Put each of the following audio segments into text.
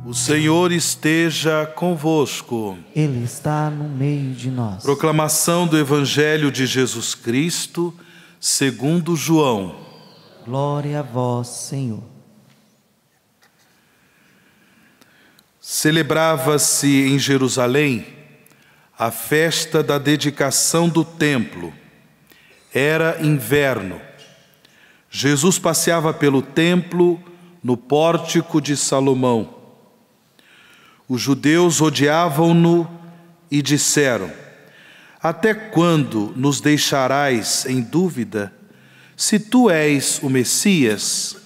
O Senhor esteja convosco. Ele está no meio de nós. Proclamação do Evangelho de Jesus Cristo, segundo João. Glória a vós, Senhor. Celebrava-se em Jerusalém a festa da dedicação do templo. Era inverno. Jesus passeava pelo templo no pórtico de Salomão. Os judeus odiavam-no e disseram: até quando nos deixarás em dúvida? Se tu és o Messias,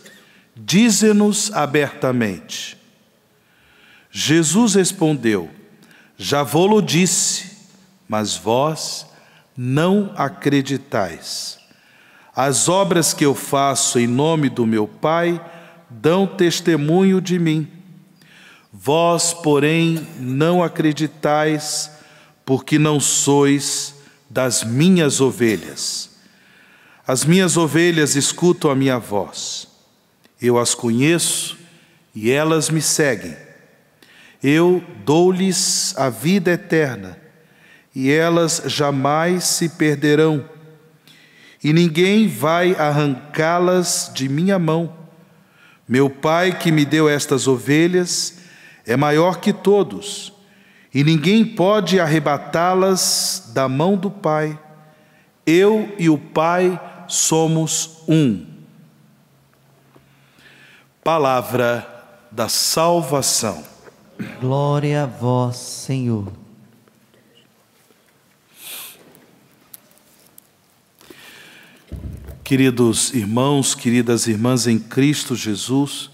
dize-nos abertamente. Jesus respondeu: já vô-lo disse, mas vós não acreditais. As obras que eu faço em nome do meu Pai dão testemunho de mim. Vós, porém, não acreditais, porque não sois das minhas ovelhas. As minhas ovelhas escutam a minha voz. Eu as conheço e elas me seguem. Eu dou-lhes a vida eterna, e elas jamais se perderão, e ninguém vai arrancá-las de minha mão. Meu Pai que me deu estas ovelhas é maior que todos, e ninguém pode arrebatá-las da mão do Pai. Eu e o Pai somos um. Palavra da salvação. Glória a vós, Senhor. Queridos irmãos, queridas irmãs em Cristo Jesus,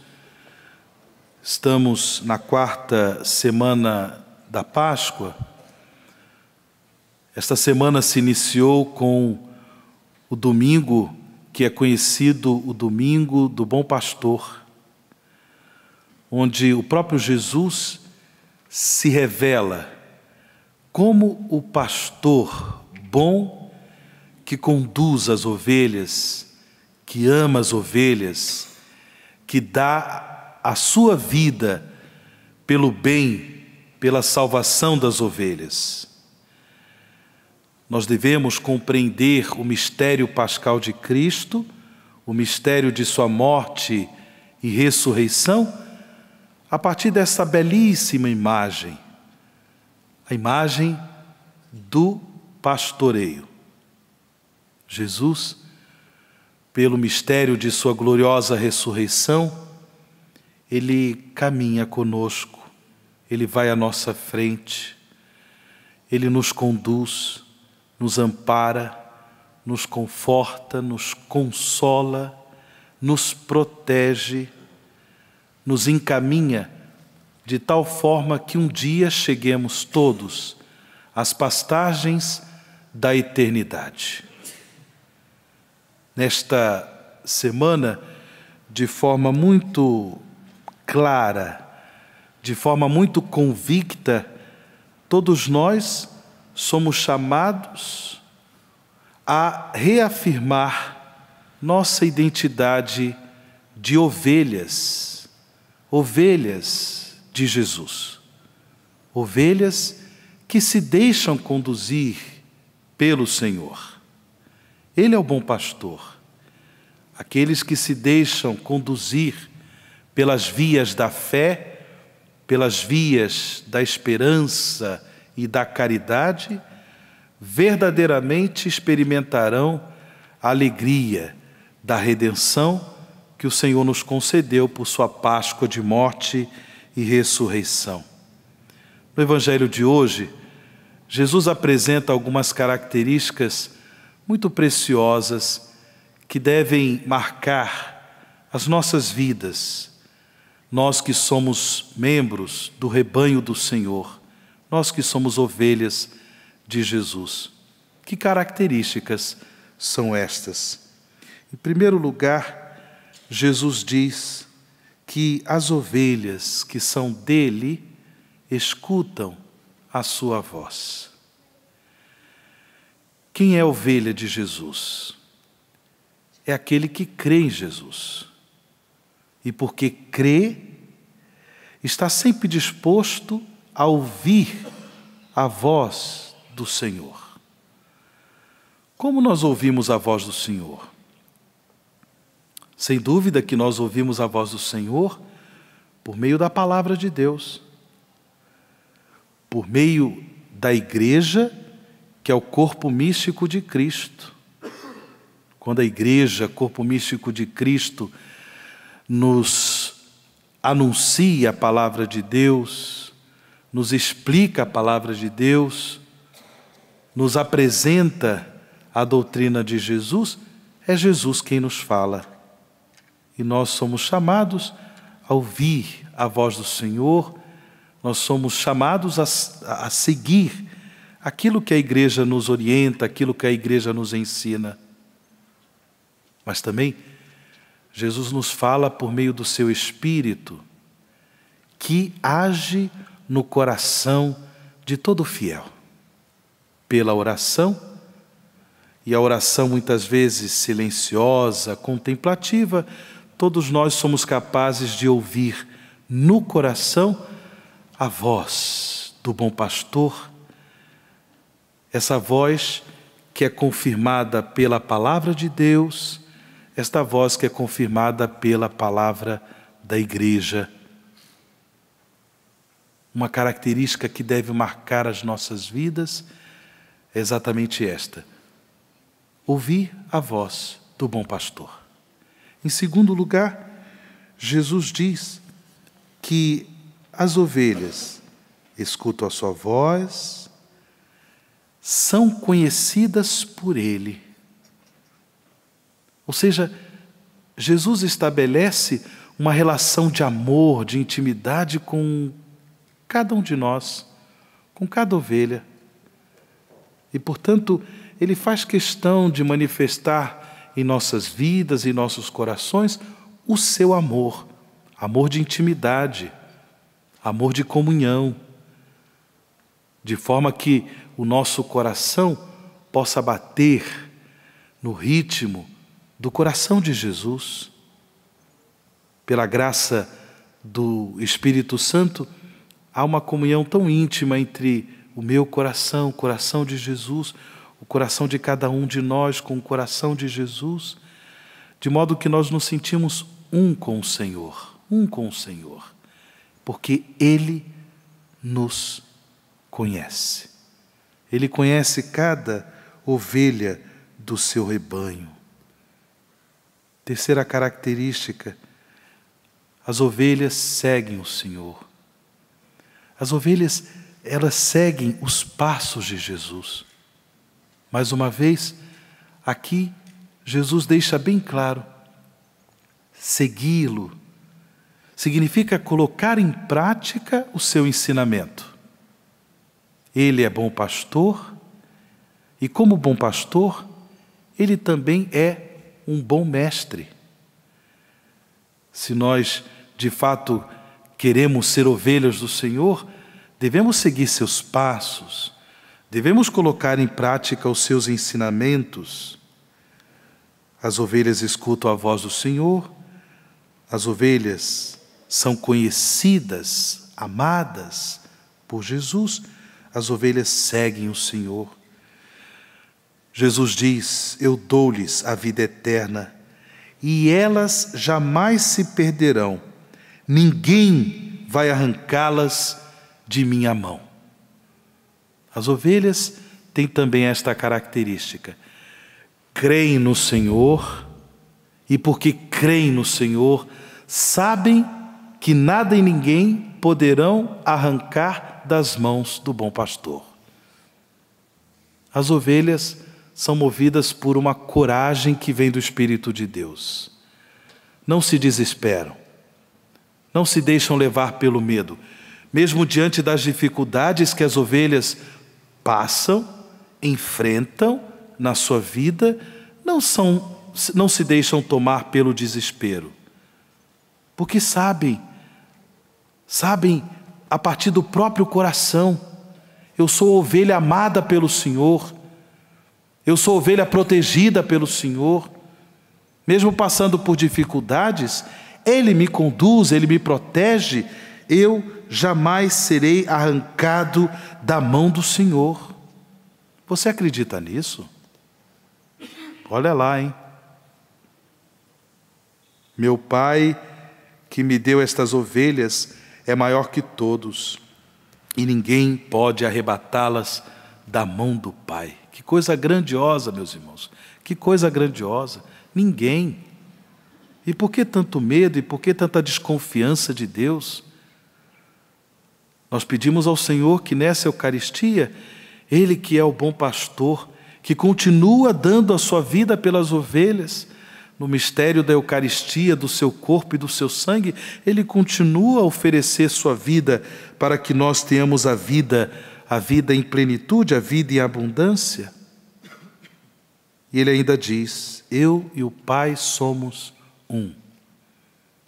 estamos na quarta semana da Páscoa. Esta semana se iniciou com o domingo, que é conhecido o domingo do Bom Pastor, onde o próprio Jesus se revela como o pastor bom que conduz as ovelhas, que ama as ovelhas, que dá a sua vida pelo bem, pela salvação das ovelhas. Nós devemos compreender o mistério pascal de Cristo, o mistério de sua morte e ressurreição, a partir dessa belíssima imagem, a imagem do pastoreio. Jesus, pelo mistério de sua gloriosa ressurreição, Ele caminha conosco, Ele vai à nossa frente, Ele nos conduz, nos ampara, nos conforta, nos consola, nos protege, nos encaminha de tal forma que um dia cheguemos todos às pastagens da eternidade. Nesta semana, de forma muito clara, de forma muito convicta, todos nós somos chamados a reafirmar nossa identidade de ovelhas, ovelhas de Jesus, ovelhas que se deixam conduzir pelo Senhor. Ele é o bom pastor. Aqueles que se deixam conduzir pelas vias da fé, pelas vias da esperança e da caridade, verdadeiramente experimentarão a alegria da redenção que o Senhor nos concedeu por sua Páscoa de morte e ressurreição. No Evangelho de hoje, Jesus apresenta algumas características muito preciosas que devem marcar as nossas vidas. Nós que somos membros do rebanho do Senhor, nós que somos ovelhas de Jesus. Que características são estas? Em primeiro lugar, Jesus diz que as ovelhas que são dele escutam a sua voz. Quem é a ovelha de Jesus? É aquele que crê em Jesus. E porque crê, está sempre disposto a ouvir a voz do Senhor. Como nós ouvimos a voz do Senhor? Sem dúvida que nós ouvimos a voz do Senhor por meio da palavra de Deus, por meio da igreja, que é o corpo místico de Cristo. Quando a igreja, corpo místico de Cristo, nos anuncia a palavra de Deus, nos explica a palavra de Deus, nos apresenta a doutrina de Jesus, é Jesus quem nos fala. E nós somos chamados a ouvir a voz do Senhor, nós somos chamados a seguir aquilo que a igreja nos orienta, aquilo que a igreja nos ensina. Mas também Jesus nos fala por meio do seu Espírito, que age no coração de todo fiel, pela oração, e a oração muitas vezes silenciosa, contemplativa, todos nós somos capazes de ouvir no coração a voz do bom pastor, essa voz que é confirmada pela palavra de Deus, esta voz que é confirmada pela palavra da igreja. Uma característica que deve marcar as nossas vidas é exatamente esta: ouvir a voz do bom pastor. Em segundo lugar, Jesus diz que as ovelhas escutam a sua voz, são conhecidas por Ele. Ou seja, Jesus estabelece uma relação de amor, de intimidade com cada um de nós, com cada ovelha. E, portanto, Ele faz questão de manifestar em nossas vidas, em nossos corações, o seu amor, amor de intimidade, amor de comunhão, de forma que o nosso coração possa bater no ritmo do coração de Jesus. Pela graça do Espírito Santo, há uma comunhão tão íntima entre o meu coração, o coração de Jesus, o coração de cada um de nós com o coração de Jesus, de modo que nós nos sentimos um com o Senhor, porque Ele nos conhece. Ele conhece cada ovelha do seu rebanho. Terceira característica: as ovelhas seguem o Senhor. As ovelhas, elas seguem os passos de Jesus. Mais uma vez, aqui, Jesus deixa bem claro: segui-lo significa colocar em prática o seu ensinamento. Ele é bom pastor e, como bom pastor, ele também é um bom mestre. Se nós, de fato, queremos ser ovelhas do Senhor, devemos seguir seus passos, devemos colocar em prática os seus ensinamentos. As ovelhas escutam a voz do Senhor, as ovelhas são conhecidas, amadas por Jesus, as ovelhas seguem o Senhor. Jesus diz: eu dou-lhes a vida eterna, e elas jamais se perderão, ninguém vai arrancá-las de minha mão. As ovelhas têm também esta característica: creem no Senhor, e porque creem no Senhor, sabem que nada e ninguém poderão arrancar das mãos do bom pastor. As ovelhas são movidas por uma coragem que vem do Espírito de Deus. Não se desesperam, não se deixam levar pelo medo. Mesmo diante das dificuldades que as ovelhas passam, enfrentam na sua vida, não se deixam tomar pelo desespero. Porque sabem a partir do próprio coração: eu sou ovelha amada pelo Senhor, eu sou ovelha protegida pelo Senhor. Mesmo passando por dificuldades, Ele me conduz, Ele me protege, eu jamais serei arrancado da mão do Senhor. Você acredita nisso? Olha lá, hein? Meu Pai, que me deu estas ovelhas, é maior que todos, e ninguém pode arrebatá-las da mão do Pai. Que coisa grandiosa, meus irmãos. Que coisa grandiosa. Ninguém. E por que tanto medo e por que tanta desconfiança de Deus? Nós pedimos ao Senhor que nessa Eucaristia, Ele que é o bom pastor, que continua dando a sua vida pelas ovelhas, no mistério da Eucaristia, do seu corpo e do seu sangue, Ele continua a oferecer sua vida para que nós tenhamos a vida em plenitude, a vida em abundância. E Ele ainda diz, eu e o Pai somos um.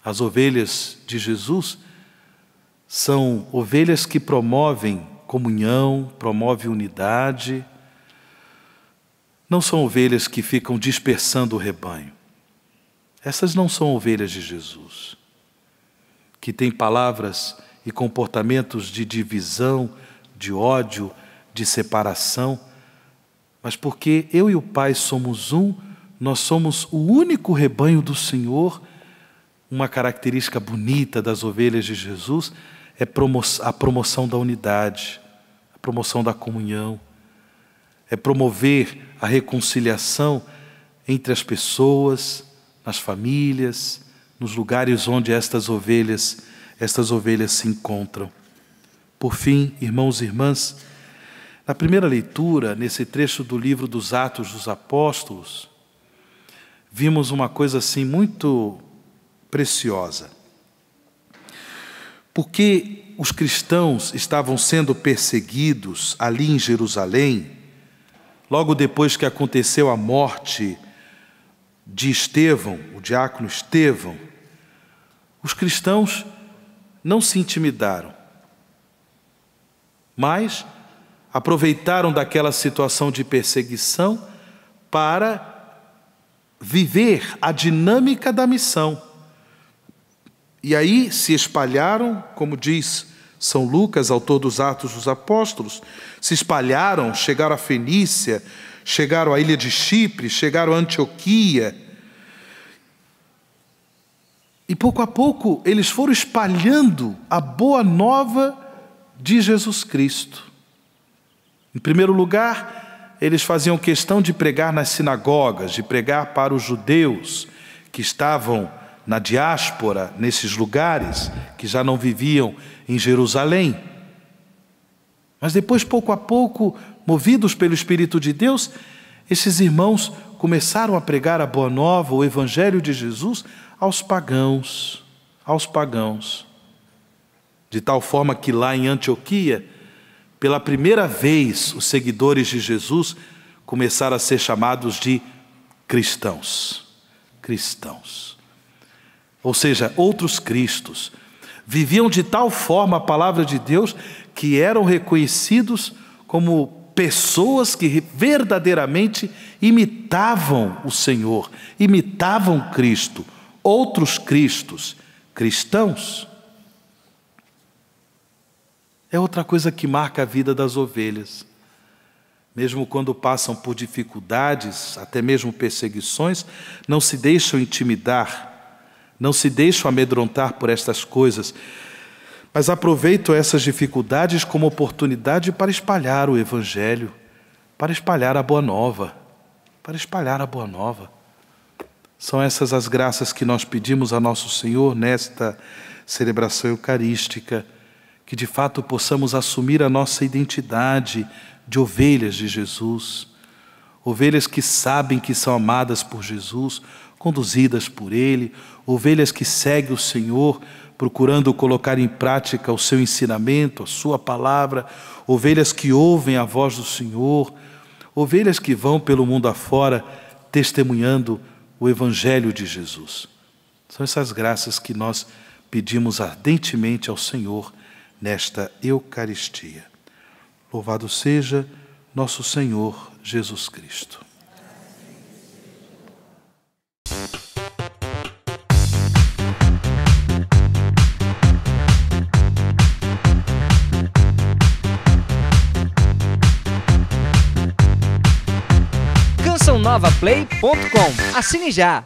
As ovelhas de Jesus são ovelhas que promovem comunhão, promovem unidade. Não são ovelhas que ficam dispersando o rebanho. Essas não são ovelhas de Jesus, que têm palavras e comportamentos de divisão, de ódio, de separação, mas porque eu e o Pai somos um, nós somos o único rebanho do Senhor. Uma característica bonita das ovelhas de Jesus é a promoção da unidade, a promoção da comunhão, é promover a reconciliação entre as pessoas, nas famílias, nos lugares onde estas ovelhas se encontram. Por fim, irmãos e irmãs, na primeira leitura, nesse trecho do livro dos Atos dos Apóstolos, vimos uma coisa assim muito preciosa. Porque os cristãos estavam sendo perseguidos ali em Jerusalém, logo depois que aconteceu a morte de Estevão, o diácono Estevão, os cristãos não se intimidaram, mas aproveitaram daquela situação de perseguição para viver a dinâmica da missão. E aí se espalharam, como diz São Lucas, autor dos Atos dos Apóstolos, se espalharam, chegaram à Fenícia, chegaram à ilha de Chipre, chegaram a Antioquia. E pouco a pouco eles foram espalhando a boa nova de Jesus Cristo. Em primeiro lugar, eles faziam questão de pregar nas sinagogas, de pregar para os judeus que estavam na diáspora, nesses lugares, que já não viviam em Jerusalém. Mas depois, pouco a pouco, movidos pelo Espírito de Deus, esses irmãos começaram a pregar a boa nova, o Evangelho de Jesus, aos pagãos. De tal forma que lá em Antioquia, pela primeira vez, os seguidores de Jesus começaram a ser chamados de cristãos. Ou seja, outros cristos. Viviam de tal forma a palavra de Deus que eram reconhecidos como pessoas que verdadeiramente imitavam o Senhor, imitavam Cristo, outros cristos, cristãos. É outra coisa que marca a vida das ovelhas. Mesmo quando passam por dificuldades, até mesmo perseguições, não se deixam intimidar, não se deixam amedrontar por estas coisas, mas aproveitam essas dificuldades como oportunidade para espalhar o Evangelho, para espalhar a Boa Nova, São essas as graças que nós pedimos a nosso Senhor nesta celebração eucarística, que de fato possamos assumir a nossa identidade de ovelhas de Jesus, ovelhas que sabem que são amadas por Jesus, conduzidas por Ele, ovelhas que seguem o Senhor, procurando colocar em prática o seu ensinamento, a sua palavra, ovelhas que ouvem a voz do Senhor, ovelhas que vão pelo mundo afora testemunhando o Evangelho de Jesus. São essas graças que nós pedimos ardentemente ao Senhor nesta Eucaristia. Louvado seja nosso Senhor Jesus Cristo. cançãonovaplay.com. Assine já!